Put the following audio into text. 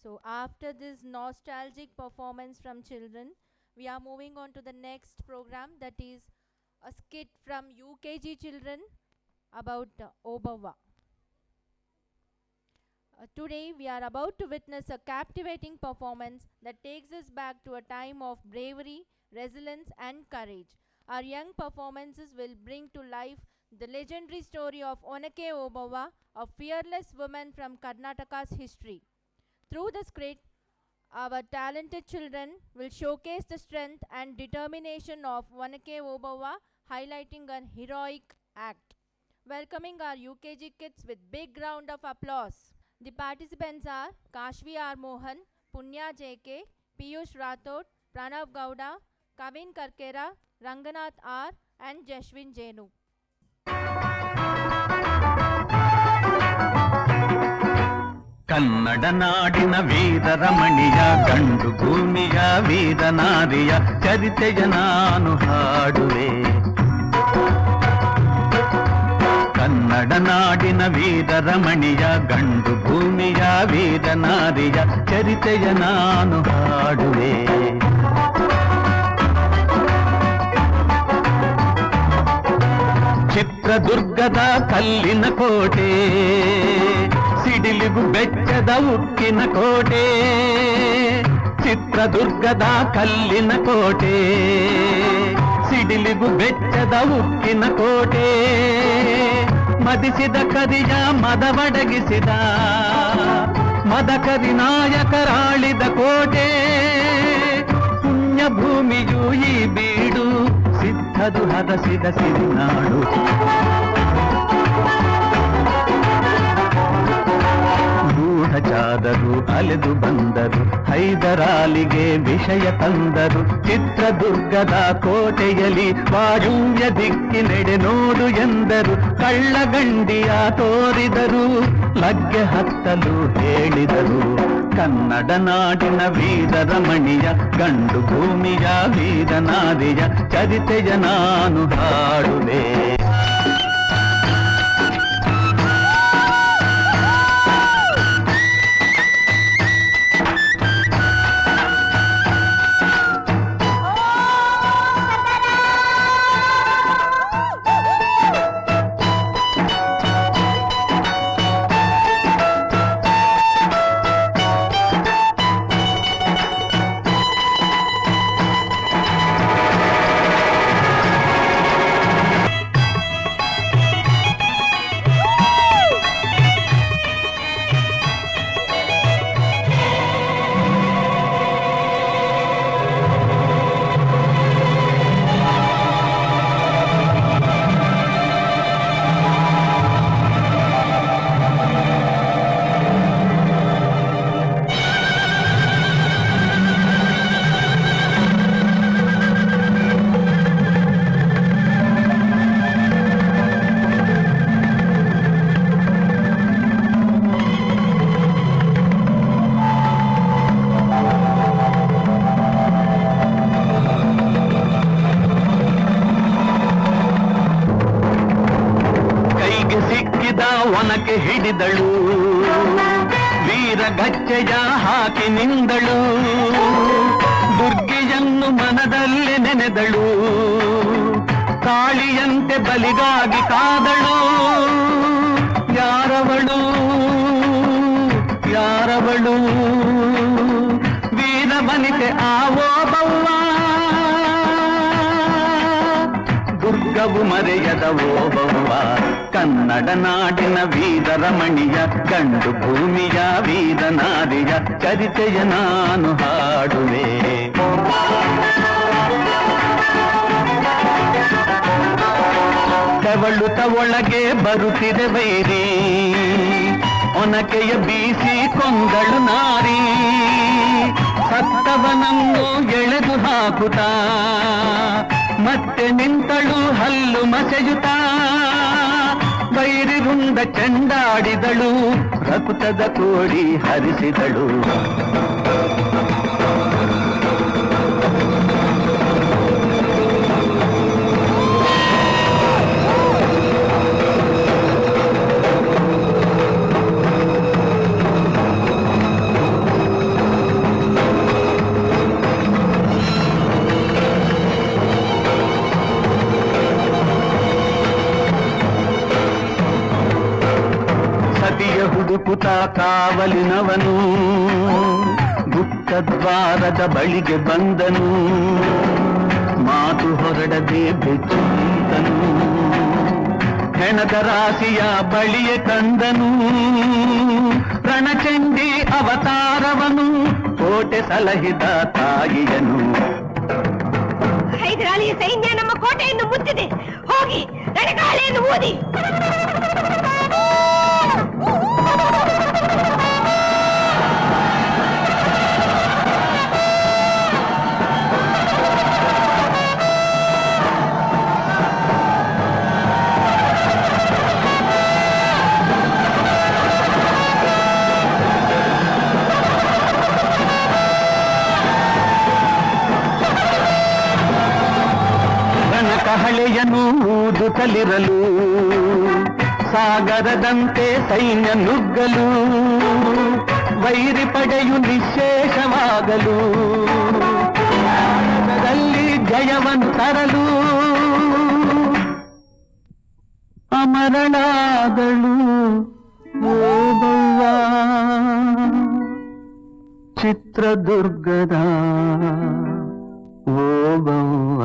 So after this nostalgic performance from children, we are moving on to the next program, that is a skit from UKG children about Obawa. Today we are about to witness a captivating performance that takes us back to a time of bravery, resilience and courage. Our young performances will bring to life the legendary story of Onake Obawa, a fearless woman from Karnataka's history. Through the script, our talented children will showcase the strength and determination of Onake Obawa, highlighting her heroic act. Welcoming our UKG kids with big round of applause. The participants are Kashvi R. Mohan, Punya JK, Piyush Rathod, Pranav Gowda, Kavin Karkera, Ranganath R. and Jashwin Jenu. Kannada ನಾಡಿನ ವೀರ ರಮಣಿಯ ಗಂಡು ಭೂಮಿಯ ವೀರ ನಾರಿಯ ಚರಿತೆಯ ನಾನು ಹಾಡುವೆ. ಕನ್ನಡ ನಾಡಿನ ವೀರ ರಮಣಿಯ ಗಂಡು ಭೂಮಿಯ ವೀರ ನಾರಿಯ ಚರಿತೆಯ ನಾನು ಹಾಡುವೆ. ಚಿತ್ರದುರ್ಗದ ಕಲ್ಲಿನ ಕೋಟೆ, ಸಿಡಿಲಿಗು ಬೆಚ್ಚದ ಉಕ್ಕಿನ ಕೋಟೆ. ಚಿತ್ರದುರ್ಗದ ಕಲ್ಲಿನ ಕೋಟೆ, ಸಿಡಿಲಿಗು ಬೆಚ್ಚದ ಉಕ್ಕಿನ ಕೋಟೆ. ಮದಿಸಿದ ಕರಿಯ ಮದವಡಗಿಸಿದ ಮದಕರಿ ನಾಯಕರಾಳಿದ ಕೋಟೆ. ಪುಣ್ಯ ಭೂಮಿಯು ಈ ಬೀಡು, ಸಿದ್ಧದು ಹದಸಿದ ಸಿರಿನಾಡು. ಗೂಢಚಾರರು ಅಲೆದು ಬಂದರು, ಹೈದರಾಲಿಗೆ ವಿಷಯ ತಂದರು. ಚಿತ್ರದುರ್ಗದ ಕೋಟೆಯಲ್ಲಿ ವಾಯುವ್ಯ ದಿಕ್ಕಿನೆಡೆ ನೋಡು ಎಂದರು. ಕಳ್ಳಗಂಡಿಯ ತೋರಿದರು, ಲಗ್ಗೆ ಹತ್ತಲು ಹೇಳಿದರು. ಕನ್ನಡ ನಾಡಿನ ವೀರ ರಮಣಿಯ ಗಂಡು ಭೂಮಿಯ ವೀರ ನಾರಿಯ ಚರಿತೆಯ ನಾನು ಹಾಡುವೆ. ಒನಕೆ ಹಿಡಿದಳು, ವೀರ ಗಚ್ಚೆಯ ಹಾಕಿ ನಿಂದಳು. ದುರ್ಗೆಯನ್ನು ಮನದಲ್ಲಿ ನೆನೆದಳು, ಕಾಳಿಯಂತೆ ಬಲಿಗಾಗಿ ಕಾದಳು. ಯಾರವಳು ಯಾರವಳು ವೀರ ವನಿತೆ ಆ ಓಬವ್ವ. ದುರ್ಗವು ಮರೆಯದ ಓಬವ್ವ. ಕನ್ನಡ ನಾಡಿನ ವೀರ ರಮಣಿಯ ಗಂಡು ಭೂಮಿಯ ವೀರ ನಾರಿಯ ಚರಿತೆಯ ನಾನು ಹಾಡುವೆ. ತೆವಳುತ ಒಳಗೆ ಬರುತ್ತಿದೆ ವೈರಿ, ಒನಕೆಯ ಬೀಸಿ ಕೊಂದಳು ನಾರಿ. ಸತ್ತವನನ್ನು ಎಳೆದು ಹಾಕುತ್ತಾ ಮತ್ತೆ ನಿಂತಳು ಹಲ್ಲು ಮಸೆಯುತ್ತಾ. ವೈರಿರುಂಡ ಚೆಂಡಾಡಿದಳು, ರಕ್ತದ ಕೋಡಿ ಹರಿಸಿದಳು. ಹುಡುಕುತ್ತ ಕಾವಲಿನವನು ಗುಪ್ತದ್ವಾರದ ಬಳಿಗೆ ಬಂದನು. ಮಾತು ಹೊರಡದೆ ಬೆಚ್ಚಿದನು. ಹೆಣದ ರಾಶಿಯ ಬಳಿಯ ಕಂದನು. ರಣಚಂಡಿ ಅವತಾರವನು ಕೋಟೆ ಸಲಹಿದ ತಾಯಿಯನು. ಹೈದರಾಲಿ ಸೈನ್ಯ ನಮ್ಮ ಕೋಟೆಯನ್ನು ಮುತ್ತಿದೆ. ಹೋಗಿ ರಣಗಾಳೆಯನ್ನು ಊದಿ. ಕಹಳೆಯನು ಊದುತ್ತಲಿರಲು ಸಾಗರದಂತೆ ಸೈನ್ಯ ನುಗ್ಗಲು. ವೈರಿ ಪಡೆಯು ನಿಶೇಷವಾಗಲು ಭಾರತದಲ್ಲಿ ಜಯವನ್ನು ತರಲು. ಅಮರಳಾದಳು ಓಬವ್ವ ಚಿತ್ರದುರ್ಗದ ಓಬವ್ವ.